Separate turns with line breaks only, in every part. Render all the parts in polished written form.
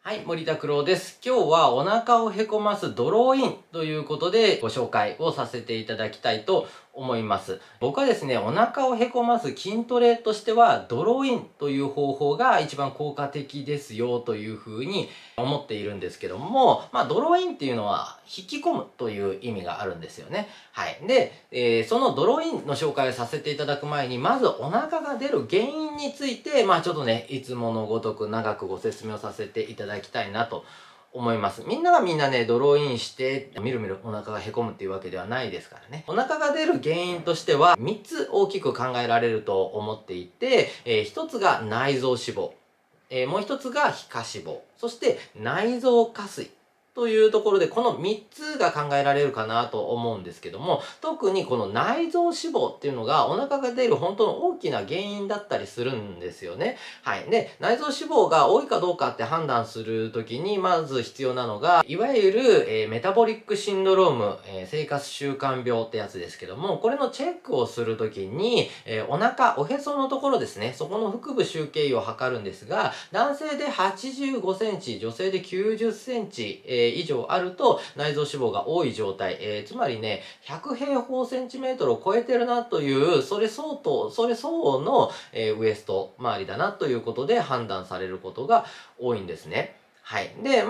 はい、森田九郎です。今日はお腹をへこますドローインということでご紹介をさせていただきたいと思います。僕はですね、お腹をへこます筋トレとしてはドローインという方法が一番効果的ですよというふうに思っているんですけども、ドローインっていうのは引き込むという意味があるんですよね。はい。で、そのドローインの紹介をさせていただく前に、まずお腹が出る原因について、ちょっとね、いつものごとく長くご説明をさせていただきたいなと思います。みんながみんなね、ドローインして、みるみるお腹がへこむっていうわけではないですからね。お腹が出る原因としては、3つ大きく考えられると思っていて、1つが内臓脂肪。もう1つが皮下脂肪。そして内臓下垂。というところで、この3つが考えられるかなと思うんですけども、特にこの内臓脂肪っていうのがお腹が出る本当の大きな原因だったりするんですよね。はい。で、内臓脂肪が多いかどうかって判断するときに、まず必要なのが、いわゆる、メタボリックシンドローム、生活習慣病ってやつですけども、これのチェックをするときに、お腹、おへそのところですね、そこの腹部周径位を測るんですが、男性で85センチ、女性で90センチ、以上あると内臓脂肪が多い状態、つまりね、100平方センチメートルを超えてるなという、それ相応の、ウエスト周りだなということで判断されることが多いんですね。はい。で、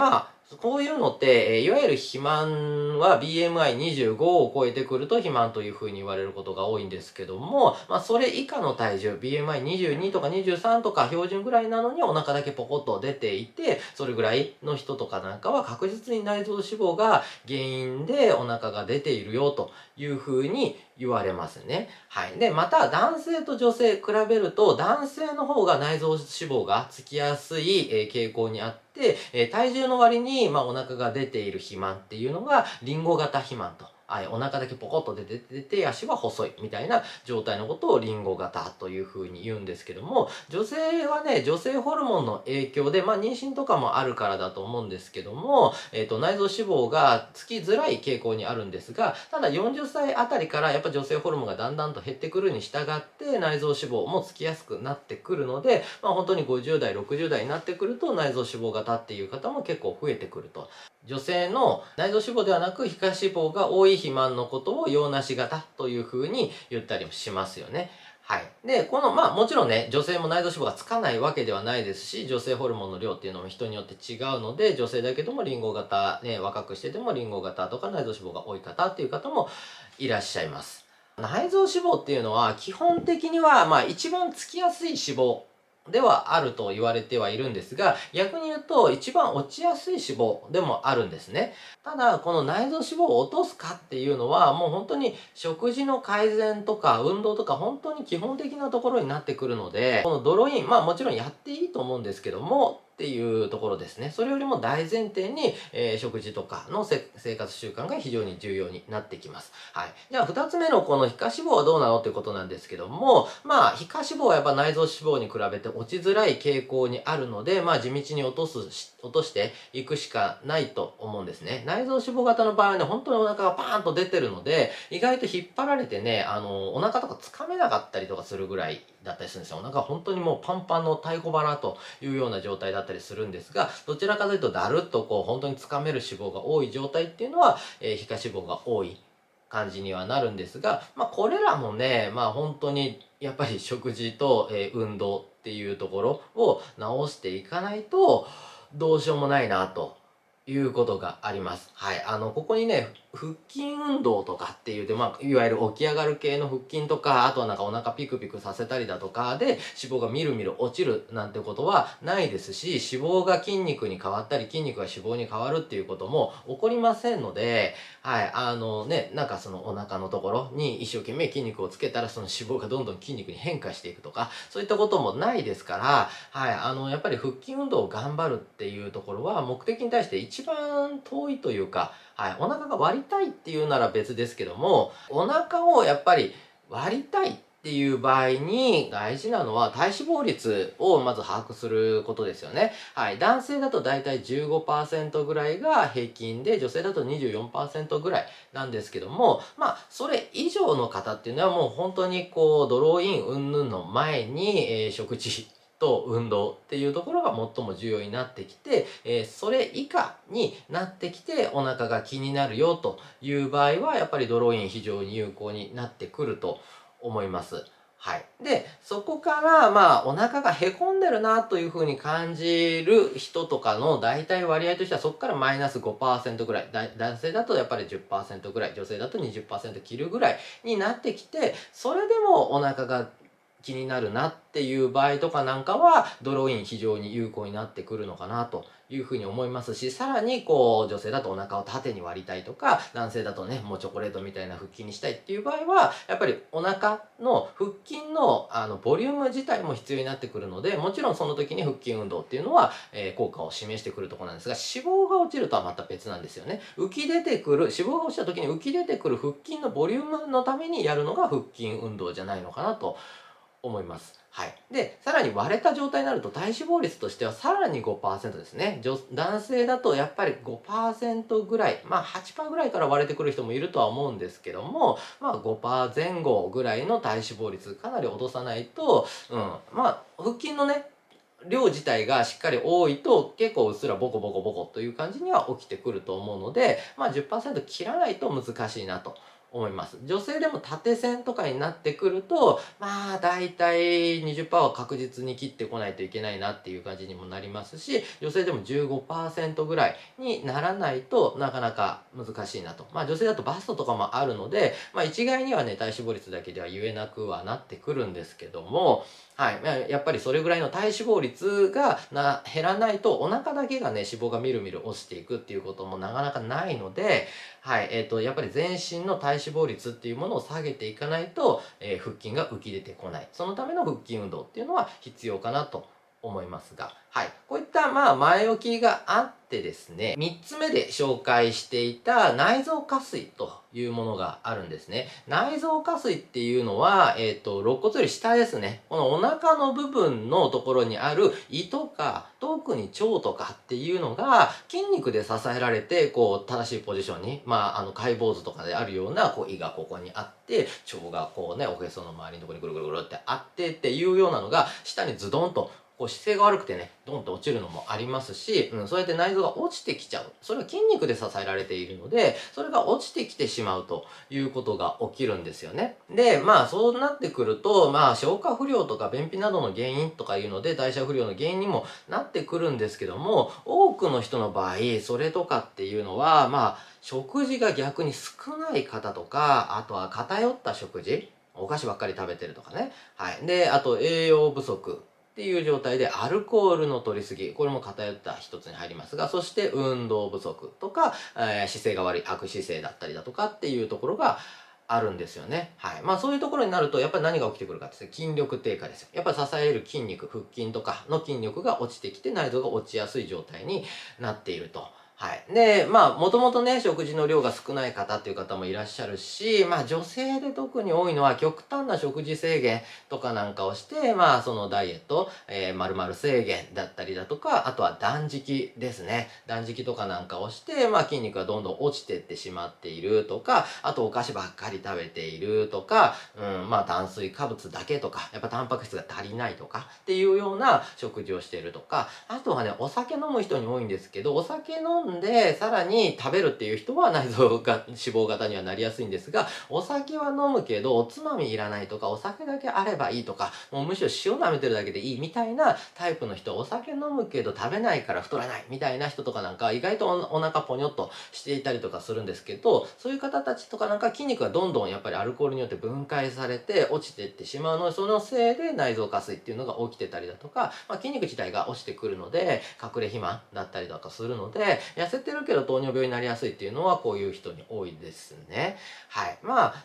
こういうのって、いわゆる肥満は BMI25 を超えてくると肥満というふうに言われることが多いんですけども、それ以下の体重、BMI22 とか23とか標準ぐらいなのにお腹だけポコッと出ていて、それぐらいの人とかなんかは確実に内臓脂肪が原因でお腹が出ているよというふうに言われますね。はい。で、また男性と女性比べると、男性の方が内臓脂肪がつきやすい、傾向にあって、体重の割に、お腹が出ている肥満っていうのが、リンゴ型肥満と。はい、お腹だけポコッと出て、足は細いみたいな状態のことをリンゴ型というふうに言うんですけども、女性はね、女性ホルモンの影響で、妊娠とかもあるからだと思うんですけども、内臓脂肪がつきづらい傾向にあるんですが、ただ40歳あたりからやっぱ女性ホルモンがだんだんと減ってくるに従って内臓脂肪もつきやすくなってくるので、本当に50代、60代になってくると内臓脂肪型っていう方も結構増えてくると。女性の内臓脂肪ではなく皮下脂肪が多い肥満のことを洋梨型というふうに言ったりもしますよね。はい。で、もちろんね、女性も内臓脂肪がつかないわけではないですし、女性ホルモンの量っていうのも人によって違うので、女性だけどもリンゴ型、ね、若くしててもリンゴ型とか内臓脂肪が多い方っていう方もいらっしゃいます。内臓脂肪っていうのは基本的には、一番つきやすい脂肪ではあると言われてはいるんですが、逆に言うと一番落ちやすい脂肪でもあるんですね。ただ、この内臓脂肪を落とすかっていうのは、もう本当に食事の改善とか運動とか本当に基本的なところになってくるので、このドローイン、もちろんやっていいと思うんですけども、っていうところですね。それよりも大前提に、食事とかの生活習慣が非常に重要になってきます。はい。じゃあ、二つ目のこの皮下脂肪はどうなのっていうことなんですけども、皮下脂肪はやっぱ内臓脂肪に比べて落ちづらい傾向にあるので、地道に落としていくしかないと思うんですね。内臓脂肪型の場合はね、本当にお腹がパーンと出てるので、意外と引っ張られてね、お腹とかつかめなかったりとかするぐらいだったりするんですよ。お腹本当にもうパンパンの太鼓腹というような状態だったりするんですが、どちらかというとだるっと本当につかめる脂肪が多い状態っていうのは、皮下脂肪が多い感じにはなるんですが、これらもね、本当にやっぱり食事と、運動っていうところを直していかないとどうしようもないなということがあります。はい。ここにね、腹筋運動とかっていうと、いわゆる起き上がる系の腹筋とか、あとはなんかお腹ピクピクさせたりだとかで、脂肪がみるみる落ちるなんてことはないですし、脂肪が筋肉に変わったり、筋肉が脂肪に変わるっていうことも起こりませんので、はい。なんかそのお腹のところに一生懸命筋肉をつけたら、その脂肪がどんどん筋肉に変化していくとか、そういったこともないですから、はい。やっぱり腹筋運動を頑張るっていうところは、目的に対して一番遠いというか、はい、お腹が割りたいっていうなら別ですけども、お腹をやっぱり割りたいっていう場合に大事なのは体脂肪率をまず把握することですよね。はい、男性だとだいたい 15% ぐらいが平均で、女性だと 24% ぐらいなんですけども、それ以上の方っていうのはもう本当にドローイン云々の前に、食事と運動っていうところが最も重要になってきて、それ以下になってきてお腹が気になるよという場合はやっぱりドローイン非常に有効になってくると思います。はい。で、そこから、お腹がへこんでるなというふうに感じる人とかの大体割合としては、そこからマイナス5%ぐらい。男性だとやっぱり10%ぐらい、女性だと20%切るぐらいになってきて、それでもお腹が気になるなっていう場合とかなんかは、ドローイン非常に有効になってくるのかなというふうに思いますし、さらに女性だとお腹を縦に割りたいとか、男性だとね、もうチョコレートみたいな腹筋にしたいっていう場合は、やっぱりお腹の腹筋のボリューム自体も必要になってくるので、もちろんその時に腹筋運動っていうのは、効果を示してくるところなんですが、脂肪が落ちるとはまた別なんですよね。浮き出てくる、脂肪が落ちた時に浮き出てくる腹筋のボリュームのためにやるのが腹筋運動じゃないのかなと思います。はい。で、さらに割れた状態になると体脂肪率としてはさらに5%ですね。男性だとやっぱり5%ぐらい、8%ぐらいから割れてくる人もいるとは思うんですけども、5%前後ぐらいの体脂肪率かなり落とさないと、腹筋のね、量自体がしっかり多いと結構うっすらボコボコボコという感じには起きてくると思うので、10%切らないと難しいなと思います。女性でも縦線とかになってくると、だいたい20%は確実に切ってこないといけないなっていう感じにもなりますし、女性でも15%ぐらいにならないとなかなか難しいなと。女性だとバストとかもあるので、一概にはね、体脂肪率だけでは言えなくはなってくるんですけども、はい。やっぱりそれぐらいの体脂肪率が減らないと、お腹だけがね、脂肪がみるみる落ちていくっていうこともなかなかないので、はい。やっぱり全身の体脂肪率っていうものを下げていかないと、腹筋が浮き出てこない。そのための腹筋運動っていうのは必要かなと思いますが、はい。こういった前置きがあってですね、3つ目で紹介していた内臓下垂というものがあるんですね。内臓下垂っていうのは、肋骨より下ですね。このお腹の部分のところにある胃とか、特に腸とかっていうのが筋肉で支えられて、正しいポジションに、解剖図とかであるような、胃がここにあって、腸がおへその周りのところにぐるぐるぐるってあってっていうようなのが、下にズドンと姿勢が悪くてね、ドンと落ちるのもありますし、そうやって内臓が落ちてきちゃう。それは筋肉で支えられているので、それが落ちてきてしまうということが起きるんですよね。で、そうなってくると、消化不良とか便秘などの原因とかいうので、代謝不良の原因にもなってくるんですけども、多くの人の場合、それとかっていうのは、食事が逆に少ない方とか、あとは偏った食事、お菓子ばっかり食べてるとかね。はい。で、あと栄養不足。っていう状態でアルコールの取りすぎ、これも偏った一つに入りますが、そして運動不足とか、姿勢が悪い悪姿勢だったりだとかっていうところがあるんですよね。はい。そういうところになると、やっぱり何が起きてくるかって筋力低下ですよ。やっぱり支える筋肉、腹筋とかの筋力が落ちてきて内臓が落ちやすい状態になっていると。はい。で、もともとね、食事の量が少ない方っていう方もいらっしゃるし、女性で特に多いのは極端な食事制限とかなんかをして、そのダイエット、〇〇制限だったりだとか、あとは断食ですね。断食とかなんかをして、筋肉がどんどん落ちていってしまっているとか、あとお菓子ばっかり食べているとか、炭水化物だけとか、やっぱタンパク質が足りないとかっていうような食事をしているとか、あとはね、お酒飲む人に多いんですけど、お酒飲んでさらに食べるっていう人は内臓が脂肪型にはなりやすいんですが、お酒は飲むけどおつまみいらないとか、お酒だけあればいいとか、もうむしろ塩舐めてるだけでいいみたいなタイプの人、お酒飲むけど食べないから太らないみたいな人とかなんか、意外とお腹ポニョっとしていたりとかするんですけど、そういう方たちとかなんか筋肉がどんどんやっぱりアルコールによって分解されて落ちていってしまうので、そのせいで内臓下垂っていうのが起きてたりだとか、筋肉自体が落ちてくるので隠れ肥満だったりとかするので、痩せてるけど糖尿病になりやすいっていうのはこういう人に多いですね。はい。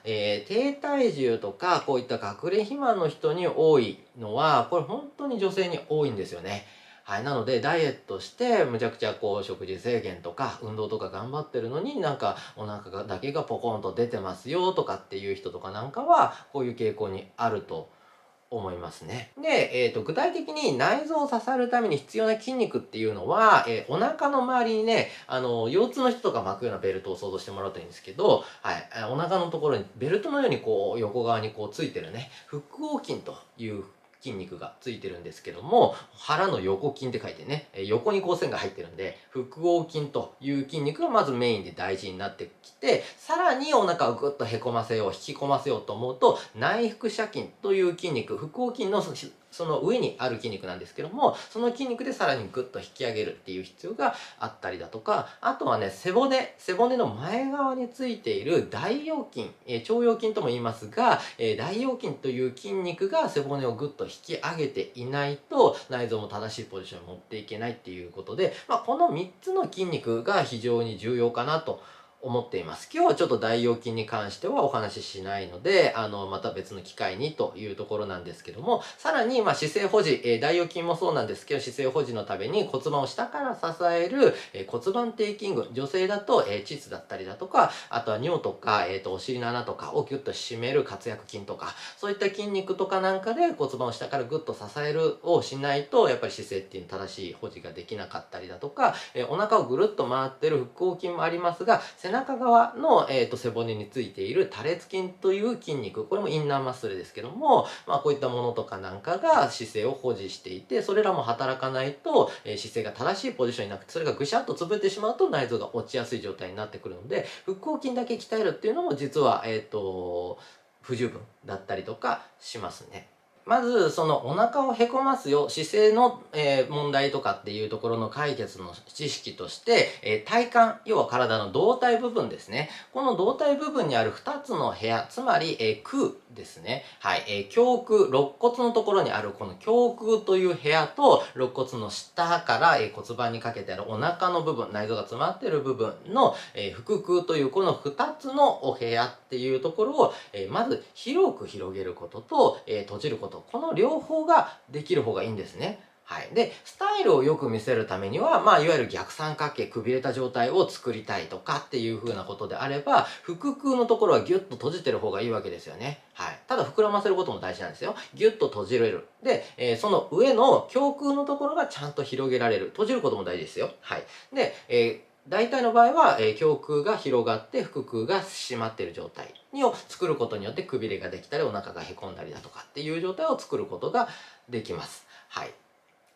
低体重とかこういった隠れ肥満の人に多いのは、これ本当に女性に多いんですよね。はい。なので、ダイエットして、むちゃくちゃ食事制限とか、運動とか頑張ってるのになんか、お腹だけがポコンと出てますよとかっていう人とかなんかは、こういう傾向にあると思いますね。で、具体的に内臓を支えるために必要な筋肉っていうのは、お腹の周りにね、腰痛の人とか巻くようなベルトを想像してもらうといいんですけど、はい、お腹のところにベルトのように横側についてるね、腹横筋という筋肉がついてるんですけども、腹の横筋って書いてね、横にこう線が入ってるんで、腹横筋という筋肉がまずメインで大事になってきて、さらにお腹をぐっとへこませよう、引き込ませようと思うと、内腹斜筋という筋肉、腹横筋のその上にある筋肉なんですけども、その筋肉でさらにぐっと引き上げるっていう必要があったりだとか、あとはね、背骨の前側についている大腰筋、腸腰筋とも言いますが、大腰筋という筋肉が背骨をぐっと引き上げていないと、内臓も正しいポジションに持っていけないっていうことで、この3つの筋肉が非常に重要かなと思っています。今日はちょっと大腰筋に関してはお話ししないので、また別の機会にというところなんですけども、さらに、姿勢保持、大腰筋もそうなんですけど、姿勢保持のために骨盤を下から支える、骨盤底筋群、女性だと、膣だったりだとか、あとは尿とか、お尻の穴とかをギュッと締める活躍筋とか、そういった筋肉とかなんかで骨盤を下からグッと支えるをしないと、やっぱり姿勢っていう正しい保持ができなかったりだとか、お腹をぐるっと回ってる腹横筋もありますが、背中側の、背骨についている多裂筋という筋肉、これもインナーマッスルですけども、こういったものとかなんかが姿勢を保持していて、それらも働かないと、姿勢が正しいポジションになくて、それがぐしゃっと潰れてしまうと内臓が落ちやすい状態になってくるので、腹横筋だけ鍛えるっていうのも実は、不十分だったりとかしますね。まず、そのお腹をへこますよ、姿勢の、問題とかっていうところの解決の知識として、体幹、要は体の胴体部分ですね。この胴体部分にある2つの部屋、つまり、空ですね。はい、胸腔、肋骨のところにあるこの胸腔という部屋と、肋骨の下から、骨盤にかけてあるお腹の部分、内臓が詰まっている部分の、腹腔というこの2つのお部屋っていうところを、まず広く広げることと、閉じること。この両方ができる方がいいんですね。はい。で、スタイルをよく見せるためには、いわゆる逆三角形、くびれた状態を作りたいとかっていう風なことであれば、腹腔のところはギュッと閉じてる方がいいわけですよね。はい。ただ膨らませることも大事なんですよ。ギュッと閉じれる。で、その上の胸腔のところがちゃんと広げられる。閉じることも大事ですよ。はい。で、大体の場合は、胸腔が広がって腹腔が締まっている状態を作ることによってくびれができたりお腹がへこんだりだとかっていう状態を作ることができます。はい。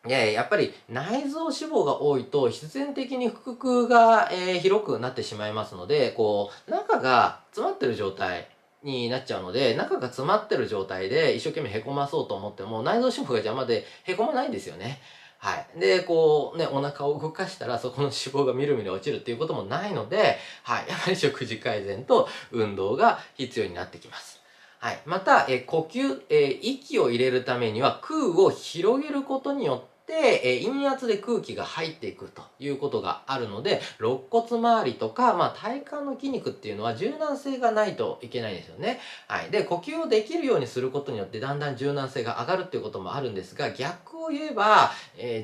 で、やっぱり内臓脂肪が多いと必然的に腹腔が、広くなってしまいますので、中が詰まってる状態になっちゃうので、中が詰まってる状態で一生懸命へこまそうと思っても内臓脂肪が邪魔でへこまないんですよね。はい。で、お腹を動かしたらそこの脂肪がみるみる落ちるっていうこともないので、はい。やはり食事改善と運動が必要になってきます。はい。また、呼吸、息を入れるためには空を広げることによって陰圧で空気が入っていくということがあるので、肋骨周りとか、体幹の筋肉っていうのは柔軟性がないといけないんですよね。はい。で、呼吸をできるようにすることによってだんだん柔軟性が上がるっていうこともあるんですが、逆を言えば、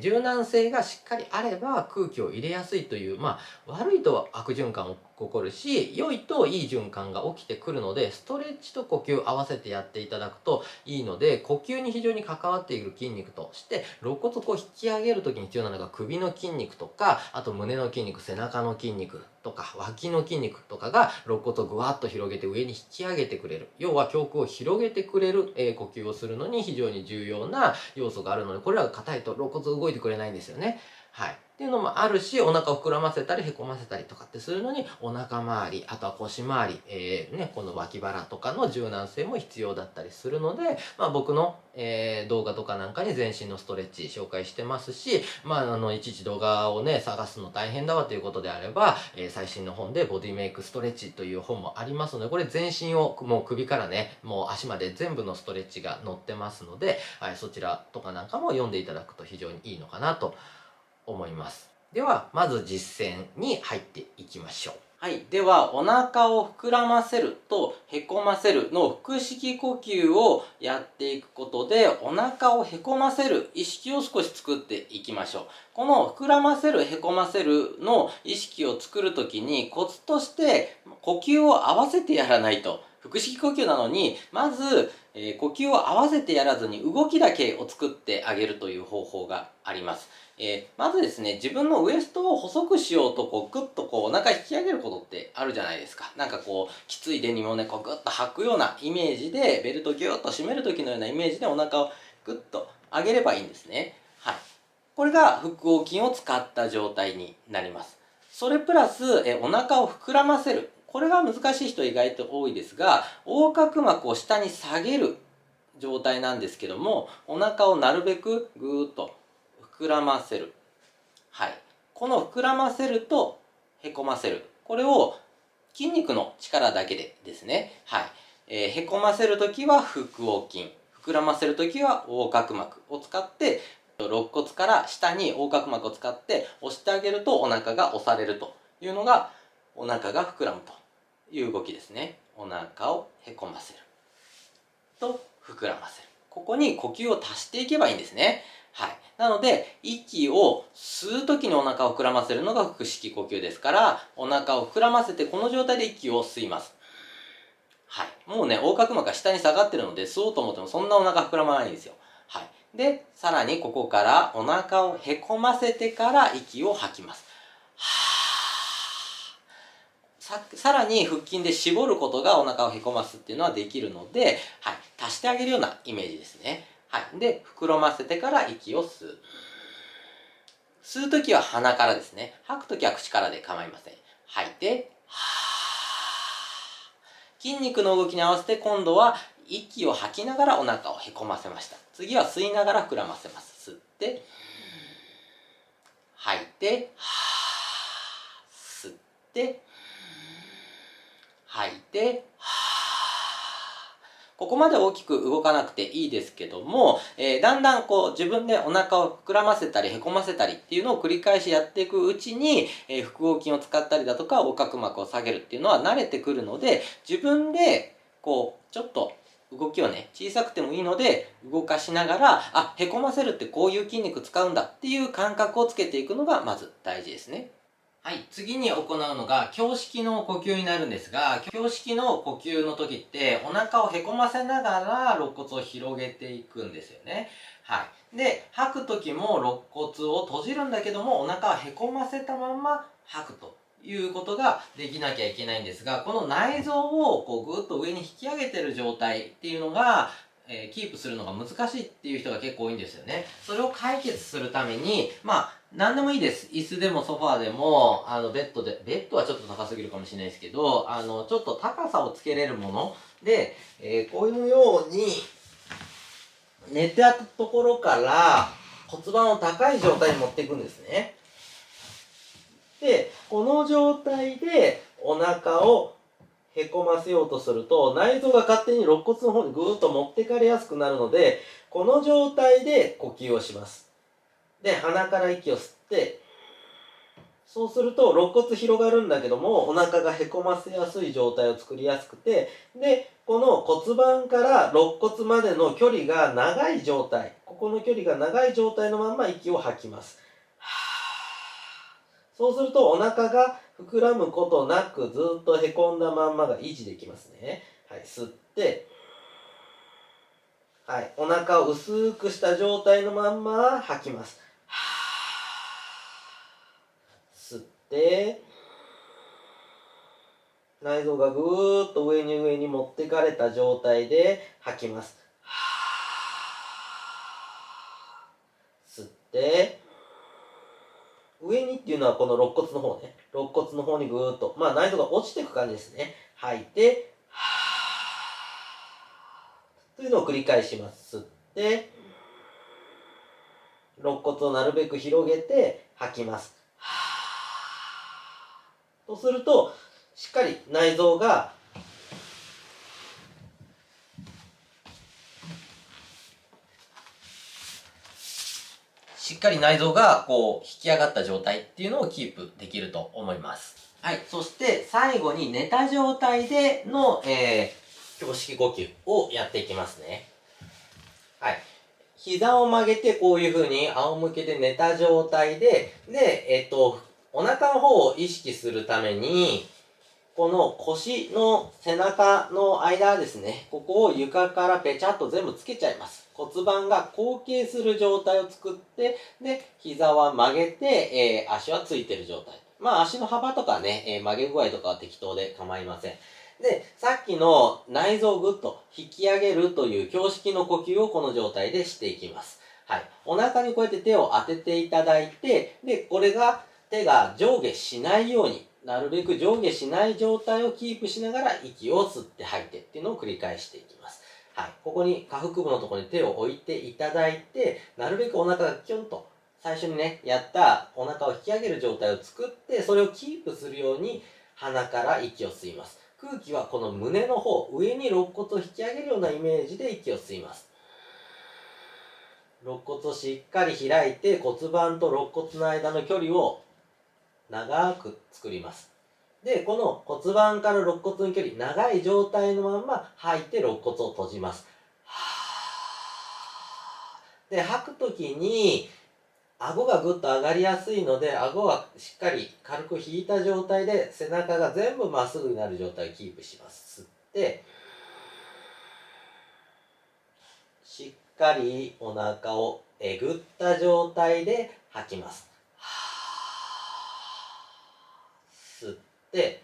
柔軟性がしっかりあれば空気を入れやすいという、悪いと悪循環起こるし、良いといい循環が起きてくるので、ストレッチと呼吸合わせてやっていただくといいので、呼吸に非常に関わっている筋肉として、肋骨を引き上げるときに必要なのが首の筋肉とか、あと胸の筋肉、背中の筋肉とか、脇の筋肉とかが肋骨をぐわっと広げて上に引き上げてくれる。要は胸腔を広げてくれる、呼吸をするのに非常に重要な要素があるので、これらが硬いと肋骨動いてくれないんですよね。はい。っていうのもあるし、お腹を膨らませたりへこませたりとかってするのに、お腹周り、あとは腰周り、この脇腹とかの柔軟性も必要だったりするので、僕の、動画とかなんかに全身のストレッチ紹介してますし、いちいち動画をね、探すの大変だわということであれば、最新の本でボディメイクストレッチという本もありますので、これ全身をもう首からね、もう足まで全部のストレッチが載ってますので、はい、そちらとかなんかも読んでいただくと非常にいいのかなと思います。では、まず実践に入っていきましょう。はい。では、お腹を膨らませるとへこませるの腹式呼吸をやっていくことで、お腹をへこませる意識を少し作っていきましょう。この膨らませる、へこませるの意識を作るときにコツとして呼吸を合わせてやらないと。腹式呼吸なのに、まず、呼吸を合わせてやらずに動きだけを作ってあげるという方法があります。まずですね、自分のウエストを細くしようとグッとお腹引き上げることってあるじゃないですか。なんかきついデニムをね、グッと履くようなイメージで、ベルトギュッと締める時のようなイメージでお腹をグッと上げればいいんですね。はい。これが腹横筋を使った状態になります。それプラス、お腹を膨らませる。これが難しい人意外と多いですが、横隔膜を下に下げる状態なんですけども、お腹をなるべくぐーっと膨らませる。はい。この膨らませるとへこませる。これを筋肉の力だけでですね。はい。へこませるときは腹横筋。膨らませるときは横隔膜を使って、肋骨から下に横隔膜を使って押してあげるとお腹が押されるというのが、お腹が膨らむという動きですね。お腹をへこませると膨らませる。ここに呼吸を足していけばいいんですね。はい。なので、息を吸うときにお腹を膨らませるのが腹式呼吸ですから、お腹を膨らませてこの状態で息を吸います。はい。もうね、横隔膜が下に下がってるので、吸おうと思ってもそんなお腹膨らまないんですよ。はい。で、さらにここからお腹をへこませてから息を吐きます。さらに腹筋で絞ることがお腹をへこますっていうのはできるので、はい。足してあげるようなイメージですね。はい。で、膨らませてから息を吸う。吸うときは鼻からですね。吐くときは口からで構いません。吐いて、筋肉の動きに合わせて今度は息を吐きながらお腹をへこませました。次は吸いながら膨らませます。吸って、吐いて、吸って、吐いて、ここまで大きく動かなくていいですけども、だんだんこう自分でお腹を膨らませたりへこませたりっていうのを繰り返しやっていくうちに、腹横筋を使ったりだとか横隔膜を下げるっていうのは慣れてくるので、自分でこうちょっと動きをね、小さくてもいいので動かしながら、あ、へこませるってこういう筋肉使うんだっていう感覚をつけていくのがまず大事ですね。はい、次に行うのが胸式の呼吸になるんですが、胸式の呼吸の時ってお腹をへこませながら肋骨を広げていくんですよね。はい。で、吐く時も肋骨を閉じるんだけども、お腹はへこませたまま吐くということができなきゃいけないんですが、この内臓をこうぐーっと上に引き上げてる状態っていうのが、キープするのが難しいっていう人が結構多いんですよね。それを解決するために、何でもいいです。椅子でもソファーでも、ベッドはちょっと高すぎるかもしれないですけど、ちょっと高さをつけれるもので、こういうように、寝てあったところから骨盤を高い状態に持っていくんですね。で、この状態でお腹をへこませようとすると、内臓が勝手に肋骨の方にぐーっと持ってかれやすくなるので、この状態で呼吸をします。で、鼻から息を吸って、そうすると肋骨広がるんだけども、お腹がへこませやすい状態を作りやすくて、で、この骨盤から肋骨までの距離が長い状態、ここの距離が長い状態のまま息を吐きます。そうするとお腹が膨らむことなくずっとへこんだまんまが維持できますね。はい、吸って、はい、お腹を薄くした状態のまんま吐きます。吸って、内臓がぐーっと上に持ってかれた状態で吐きます。吸って、上にっていうのはこの肋骨の方ね。肋骨の方にぐーっと、内臓が落ちていく感じですね。吐いて、というのを繰り返します。吸って、肋骨をなるべく広げて吐きます。とすると、しっかり内臓がこう引き上がった状態っていうのをキープできると思います。はい。そして最後に寝た状態での、胸式呼吸をやっていきますね。はい。膝を曲げてこういう風に仰向けで寝た状態で、お腹の方を意識するために、この腰の背中の間ですね、ここを床からペチャッと全部つけちゃいます。骨盤が後傾する状態を作って、で、膝は曲げて、足はついてる状態。足の幅とかね、曲げ具合とかは適当で構いません。で、さっきの内臓をぐっと引き上げるという胸式の呼吸をこの状態でしていきます。はい。お腹にこうやって手を当てていただいて、で、これが手が上下しないように、なるべく上下しない状態をキープしながら息を吸って吐いてっていうのを繰り返していきます。はい。ここに下腹部のところに手を置いていただいて、なるべくお腹がキュンと、最初にね、やったお腹を引き上げる状態を作って、それをキープするように鼻から息を吸います。空気はこの胸の方、上に肋骨を引き上げるようなイメージで息を吸います。肋骨をしっかり開いて骨盤と肋骨の間の距離を長く作ります。で、この骨盤から肋骨の距離、長い状態のまま吐いて肋骨を閉じます。で、吐くときに、顎がぐっと上がりやすいので、顎はしっかり軽く引いた状態で、背中が全部まっすぐになる状態をキープします。吸って、しっかりお腹をえぐった状態で吐きます。吸って、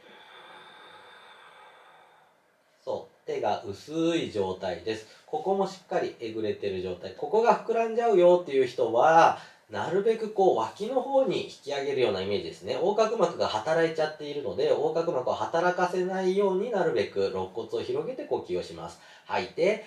そう、手が薄い状態です。ここもしっかりえぐれてる状態。ここが膨らんじゃうよっていう人は、なるべくこう脇の方に引き上げるようなイメージですね。横隔膜が働いちゃっているので、横隔膜を働かせないようになるべく肋骨を広げて呼吸をします。吐いて、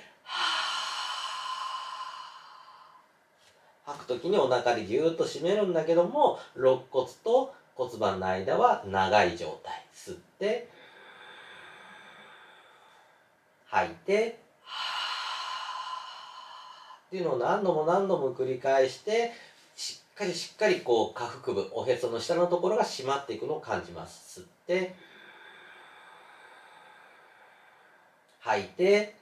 吐くときにお腹でぎゅーっと締めるんだけども、肋骨と骨盤の間は長い状態。吸って、吐いて、っていうのを何度も何度も繰り返して、しっかりこう下腹部、おへその下のところが締まっていくのを感じます。吸って、吐いて、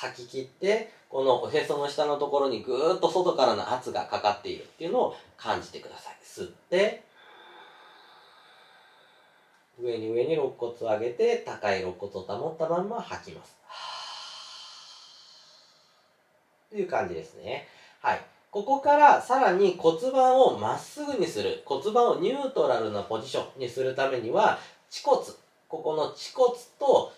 吐き切って、このおへその下のところにぐーっと外からの圧がかかっているっていうのを感じてください。吸って、上に肋骨を上げて、高い肋骨を保ったまんま吐きます。という感じですね。はい。ここからさらに骨盤をまっすぐにする、骨盤をニュートラルなポジションにするためには、恥骨、ここの恥骨と、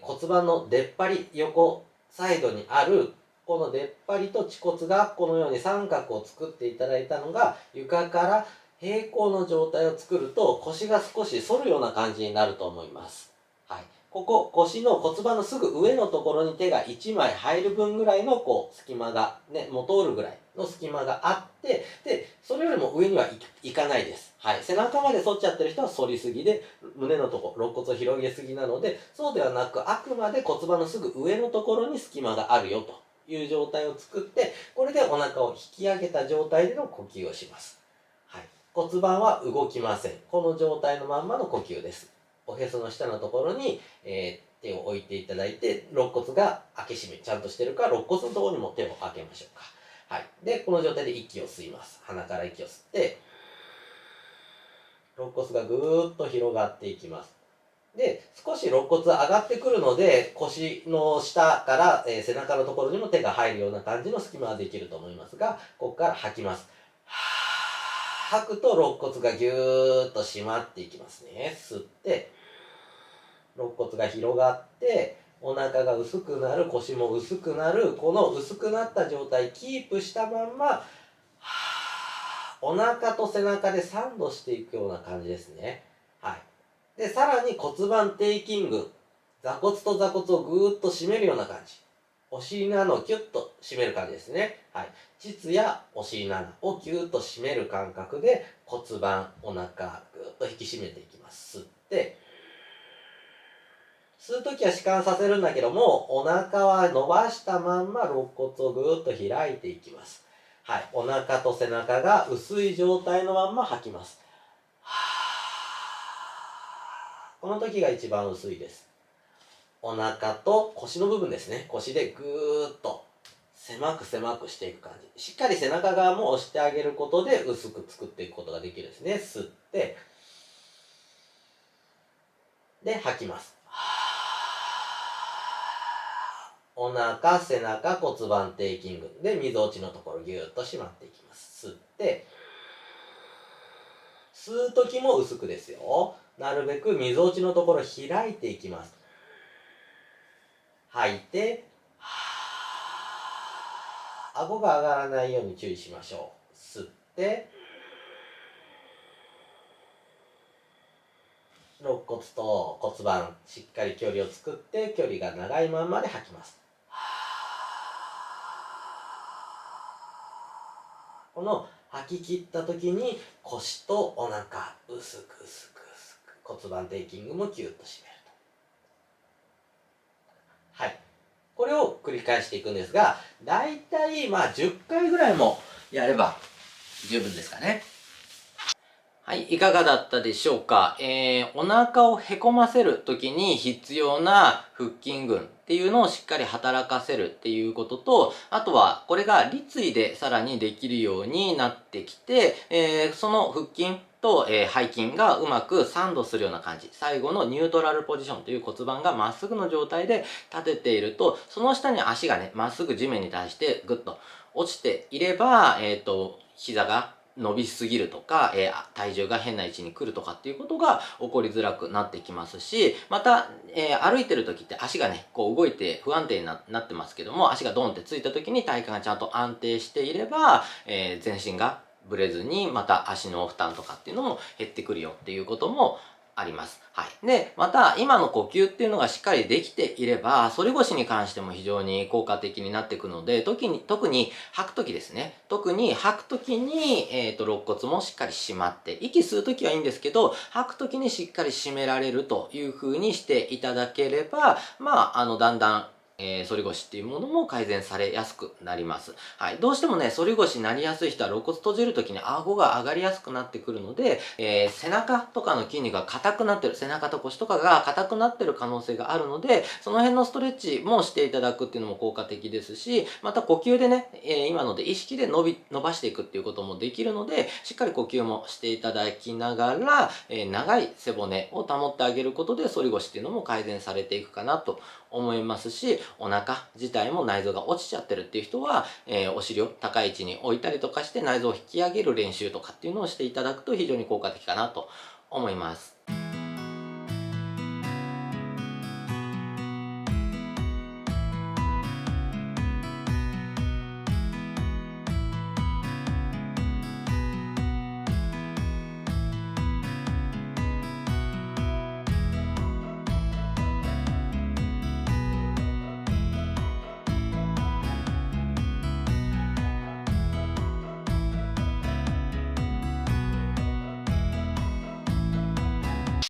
骨盤の出っ張り、横サイドにある、この出っ張りと恥骨がこのように三角を作っていただいたのが、床から平行の状態を作ると腰が少し反るような感じになると思います。はい。ここ腰の骨盤のすぐ上のところに手が1枚入る分ぐらいのこう隙間がね、もう通るぐらいの隙間があって、で、それよりも上にはいかないです。はい。背中まで反っちゃってる人は反りすぎで、胸のところ、肋骨を広げすぎなので、そうではなく、あくまで骨盤のすぐ上のところに隙間があるよという状態を作って、これでお腹を引き上げた状態での呼吸をします。はい。骨盤は動きません。この状態のまんまの呼吸です。おへその下のところに、手を置いていただいて、肋骨が開け閉めちゃんとしてるか、肋骨のところにも手を開けましょうか。はい。で、この状態で息を吸います。鼻から息を吸って、肋骨がぐーっと広がっていきます。で、少し肋骨上がってくるので、腰の下から、背中のところにも手が入るような感じの隙間ができると思いますが、ここから吐きます。吐くと肋骨がぎゅーっと締まっていきますね。吸って、肋骨が広がって、お腹が薄くなる、腰も薄くなる、この薄くなった状態キープしたまんま、お腹と背中でサンドしていくような感じですね。はい。で、さらに骨盤テイキング。座骨と座骨をぐーっと締めるような感じ。お尻の穴をキュッと締める感じですね。はい。膣やお尻の穴をキューッと締める感覚で骨盤、お腹、ぐーっと引き締めていきます。吸って、吸うときは弛緩させるんだけども、お腹は伸ばしたまんま肋骨をぐーっと開いていきます。はい。お腹と背中が薄い状態のまんま吐きます。この時が一番薄いです。お腹と腰の部分ですね。腰でぐーっと狭く狭くしていく感じ。しっかり背中側も押してあげることで薄く作っていくことができるんですね。吸って、で、吐きます。お腹、背中、骨盤テイキング。で、溝落ちのところぎゅーっと締まっていきます。吸って、吸う時も薄くですよ。なるべくみぞおちのところ開いていきます。吐いて、顎が上がらないように注意しましょう。吸って、肋骨と骨盤しっかり距離を作って、距離が長いままで吐きます。この吐き切った時に腰とお腹薄く薄く薄く、骨盤底筋群もキュッと締めると。はい、これを繰り返していくんですが、だいたい10回ぐらいもやれば十分ですかね。はい、いかがだったでしょうか。お腹をへこませる時に必要な腹筋群っていうのをしっかり働かせるっていうことと、あとはこれが立位でさらにできるようになってきて、その腹筋と、背筋がうまくサンドするような感じ。最後のニュートラルポジションという骨盤がまっすぐの状態で立てていると、その下に足がね、まっすぐ地面に対してグッと落ちていれば、膝が伸びすぎるとか、体重が変な位置に来るとかっていうことが起こりづらくなってきますし、また、歩いてる時って足がね、こう動いて不安定になってますけども、足がドンってついた時に体幹がちゃんと安定していれば、全身がぶれずに、また足の負担とかっていうのも減ってくるよっていうこともあります。はい。で、また、今の呼吸っていうのがしっかりできていれば、反り腰に関しても非常に効果的になっていくので、特に吐くときですね。特に吐くときに、肋骨もしっかり締まって、息吸うときはいいんですけど、吐くときにしっかり締められるという風にしていただければ、だんだん反り腰っていうものも改善されやすくなります。はい。どうしてもね、反り腰になりやすい人は肋骨閉じるときに顎が上がりやすくなってくるので、背中とかの筋肉が硬くなってる、背中と腰とかが硬くなってる可能性があるので、その辺のストレッチもしていただくっていうのも効果的ですし、また呼吸でね、今ので意識で伸ばしていくっていうこともできるので、しっかり呼吸もしていただきながら、長い背骨を保ってあげることで反り腰っていうのも改善されていくかなと思いますし、お腹自体も内臓が落ちちゃってるっていう人は、お尻を高い位置に置いたりとかして内臓を引き上げる練習とかっていうのをしていただくと非常に効果的かなと思います。